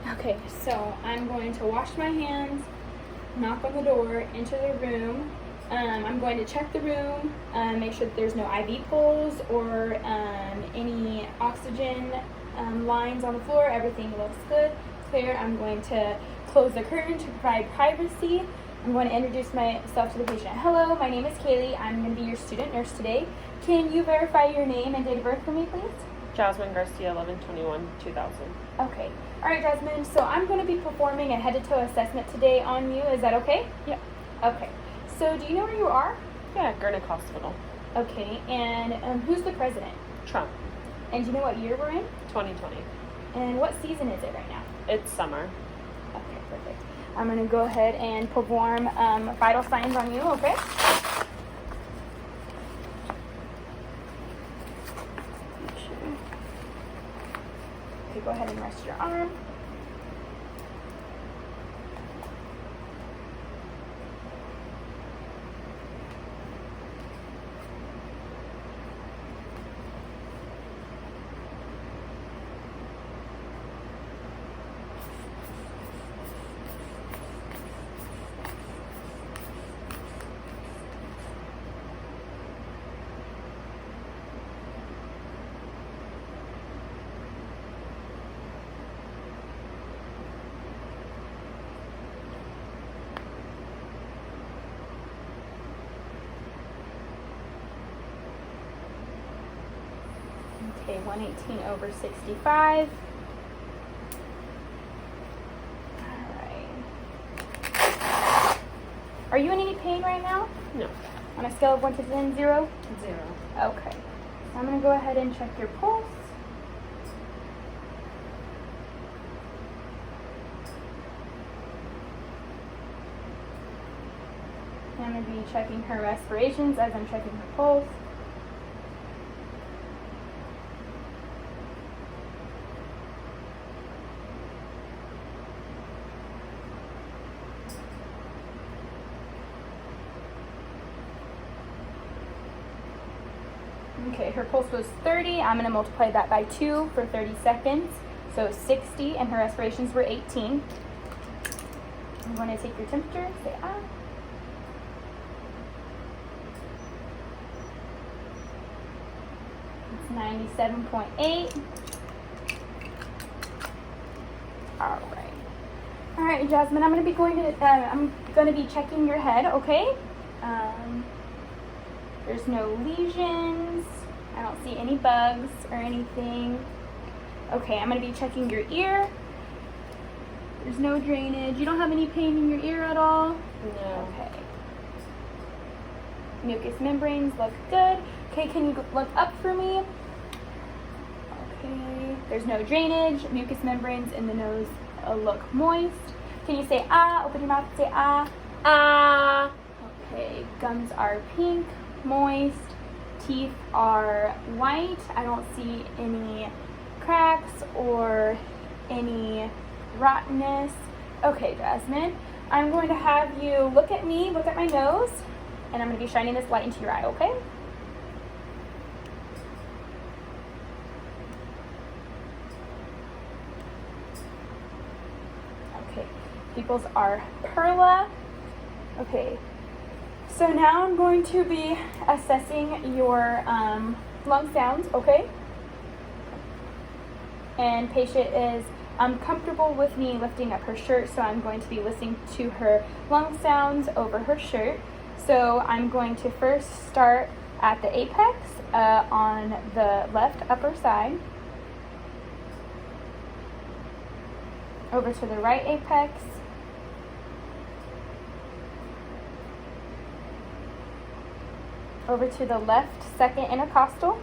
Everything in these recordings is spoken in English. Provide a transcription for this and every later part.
Okay, so I'm going to wash my hands, knock on the door, enter the room. I'm going to check the room, make sure that there's no IV poles or any oxygen lines on the floor. Everything looks good, clear. I'm going to close the curtain to provide privacy. I'm going to introduce myself to the patient. Hello, my name is Kaylee. I'm going to be your student nurse today. Can you verify your name and date of birth for me, please? Jasmine Garcia, 11/21/2000. Okay. All right, Jasmine. So I'm going to be performing a head-to-toe assessment today on you. Is that okay? Yeah. Okay. So do you know where you are? Yeah, Gurnick Hospital. Okay. And who's the president? Trump. And do you know what year we're in? 2020. And what season is it right now? It's summer. Okay, perfect. I'm going to go ahead and perform vital signs on you, okay? Okay, go ahead and rest your arm. Okay, 118/65. Alright. Are you in any pain right now? No. On a scale of 1 to 10, 0? 0. Okay. I'm going to go ahead and check your pulse. I'm going to be checking her respirations as I'm checking her pulse. Okay, her pulse was 30. I'm going to multiply that by 2 for 30 seconds. So 60, and her respirations were 18. I'm going to take your temperature. Say ah. It's 97.8. All right. All right, Jasmine. I'm going to be checking your head. Okay. There's no lesions. I don't see any bugs or anything. Okay, I'm going to be checking your ear. There's no drainage. You don't have any pain in your ear at all? No. Okay. Mucous membranes look good. Okay, can you look up for me? Okay. There's no drainage. Mucous membranes in the nose look moist. Can you say ah? Open your mouth and say ah. Ah. Okay, gums are pink. Moist. Teeth are white. I don't see any cracks or any rottenness. Okay, Jasmine, I'm going to have you look at me, look at my nose, and I'm going to be shining this light into your eye, okay? Okay, pupils are perla. Okay. So now I'm going to be assessing your lung sounds, okay? And patient is comfortable with me lifting up her shirt, so I'm going to be listening to her lung sounds over her shirt. So I'm going to first start at the apex on the left upper side, over to the right apex, over to the left second intercostal,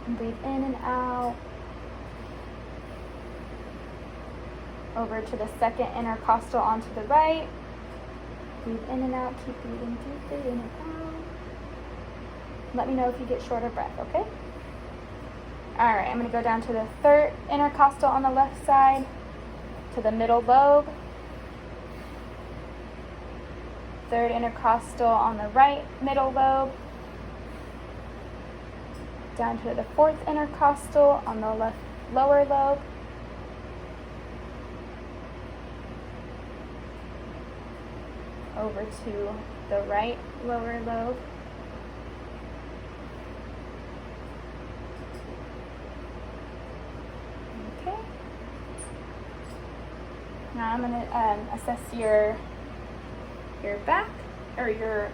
and breathe in and out, over to the second intercostal onto the right, breathe in and out, keep breathing deeply in and out. Let me know if you get short of breath, okay? Alright, I'm going to go down to the third intercostal on the left side, to the middle lobe, third intercostal on the right middle lobe, Down to the fourth intercostal on the left lower lobe. Over to the right lower lobe. Okay. Now I'm going to assess your back, or your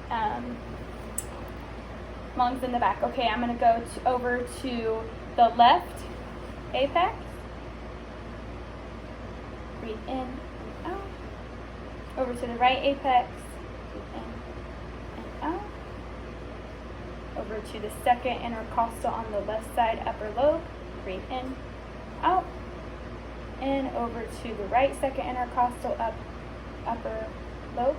lungs in the back. Okay, I'm going to go over to the left apex. Breathe in and out. Over to the right apex. Breathe in and out. Over to the second intercostal on the left side upper lobe. Breathe in, out. And over to the right second intercostal upper lobe.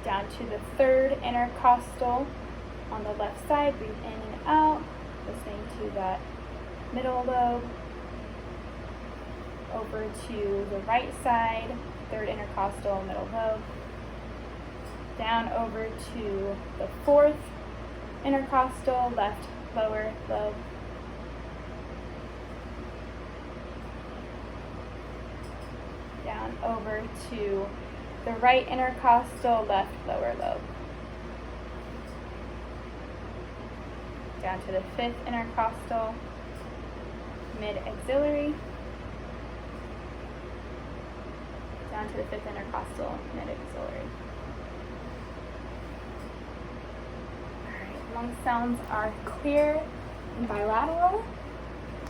Down to the third intercostal on the left side. Breathe in and out. Listening to that middle lobe. Over to the right side, third intercostal, middle lobe. Down over to the fourth intercostal, left lower lobe. Down over to the right intercostal, left lower lobe. Down to the fifth intercostal, mid-axillary. Down to the fifth intercostal, mid-axillary. Alright, lung sounds are clear and bilateral.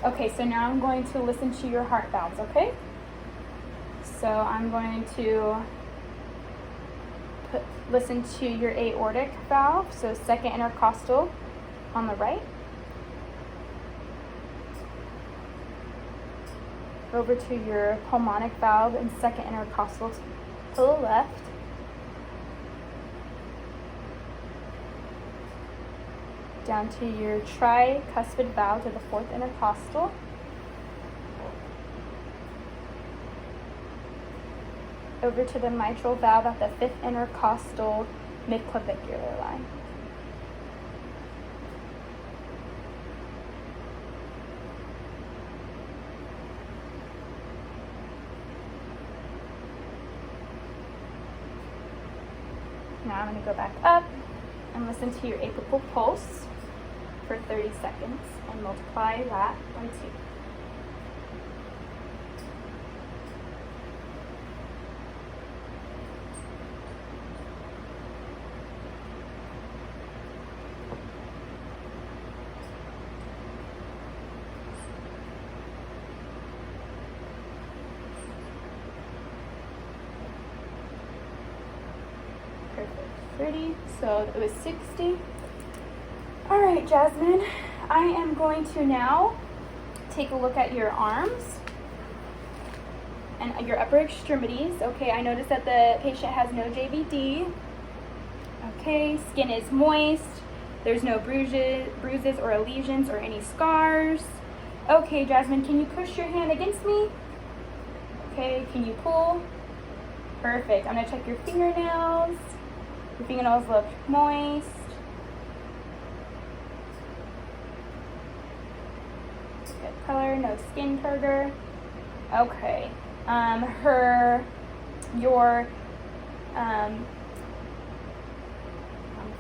Okay, so now I'm going to listen to your heart valves, okay? So I'm going to listen to your aortic valve, so second intercostal on the right. Over to your pulmonic valve and second intercostal to the left. Down to your tricuspid valve to the fourth intercostal. Over to the mitral valve at the fifth intercostal midclavicular line. Now I'm going to go back up and listen to your apical pulse for 30 seconds and multiply that by 2. Perfect. 30, so it was 60. All right, Jasmine, I am going to now take a look at your arms and your upper extremities. Okay, I noticed that the patient has no JVD. Okay, skin is moist. There's no bruises or lesions or any scars. Okay, Jasmine, can you push your hand against me? Okay, can you pull? Perfect. I'm gonna check your fingernails. Your fingernails look moist. Good color, no skin turgor. Okay. I'm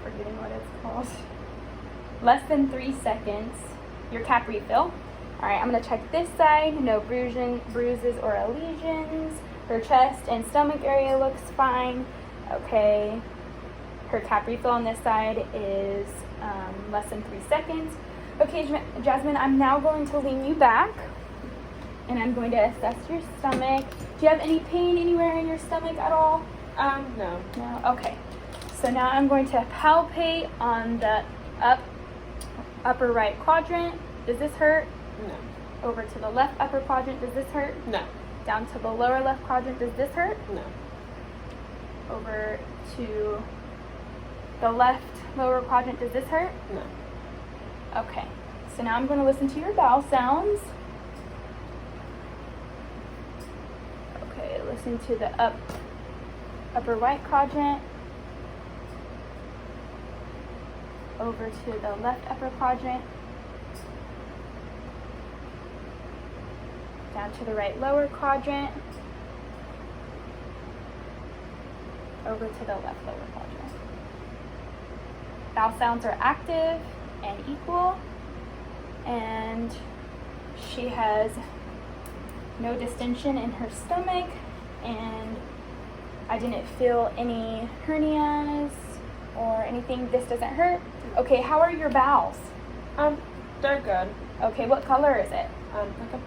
forgetting what it's called. Less than 3 seconds. Your cap refill. All right, I'm gonna check this side. No bruises or lesions. Her chest and stomach area looks fine. Okay. Her cap refill on this side is less than 3 seconds. Okay, Jasmine, I'm now going to lean you back and I'm going to assess your stomach. Do you have any pain anywhere in your stomach at all? No. No? Okay. So now I'm going to palpate on the upper right quadrant. Does this hurt? No. Over to the left upper quadrant. Does this hurt? No. Down to the lower left quadrant. Does this hurt? No. Over to the left lower quadrant. Does this hurt? No. Okay. So now I'm going to listen to your bowel sounds. Okay, listen to the upper right quadrant. over to the left upper quadrant, down to the right lower quadrant, over to the left lower quadrant. Bowel sounds are active and equal, and she has no distension in her stomach, and I didn't feel any hernias or anything. This doesn't hurt. Okay, how are your bowels? They're good. Okay, what color is it? Like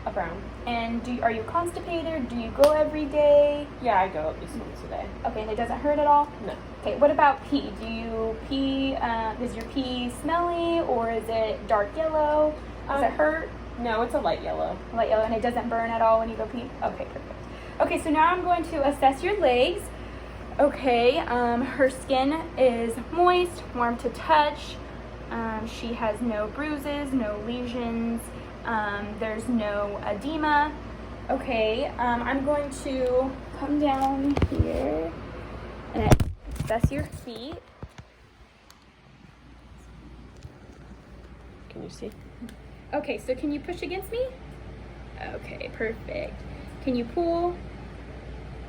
a brown. And are you constipated? Do you go every day? Yeah, I go at least once a day. Okay, and it doesn't hurt at all? No. Okay, what about pee? Do you pee, is your pee smelly or is it dark yellow? Does it hurt? No, it's a light yellow. Light yellow, and it doesn't burn at all when you go pee? Okay, perfect. Okay, so now I'm going to assess your legs. Okay, her skin is moist, warm to touch. She has no bruises, no lesions. There's no edema. Okay, I'm going to come down here and assess your feet. Can you see? Okay, so can you push against me? Okay, perfect. Can you pull?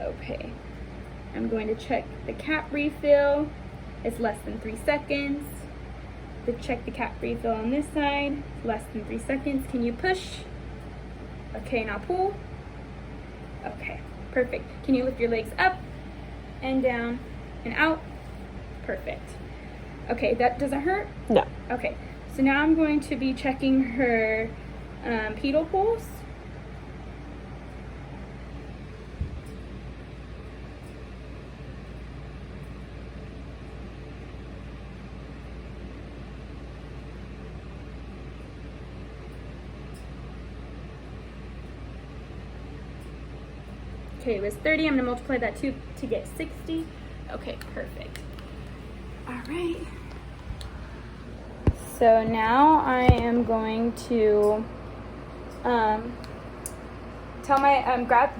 Okay. I'm going to check the cap refill. It's less than 3 seconds. To check the cap refill on this side, less than 3 seconds. Can you push? Okay, now pull. Okay, perfect. Can you lift your legs up and down and out? Perfect. Okay, that doesn't hurt? No. Okay, so now I'm going to be checking her pedal pulse. Okay, it was 30. I'm gonna multiply that to get 60. Okay, perfect. All right. So now I am going to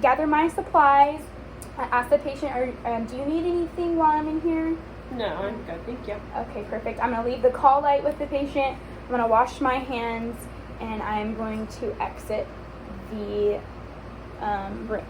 gather my supplies. I ask the patient, do you need anything while I'm in here? No, I'm good. Thank you. Okay, perfect. I'm gonna leave the call light with the patient. I'm gonna wash my hands, and I'm going to exit the room.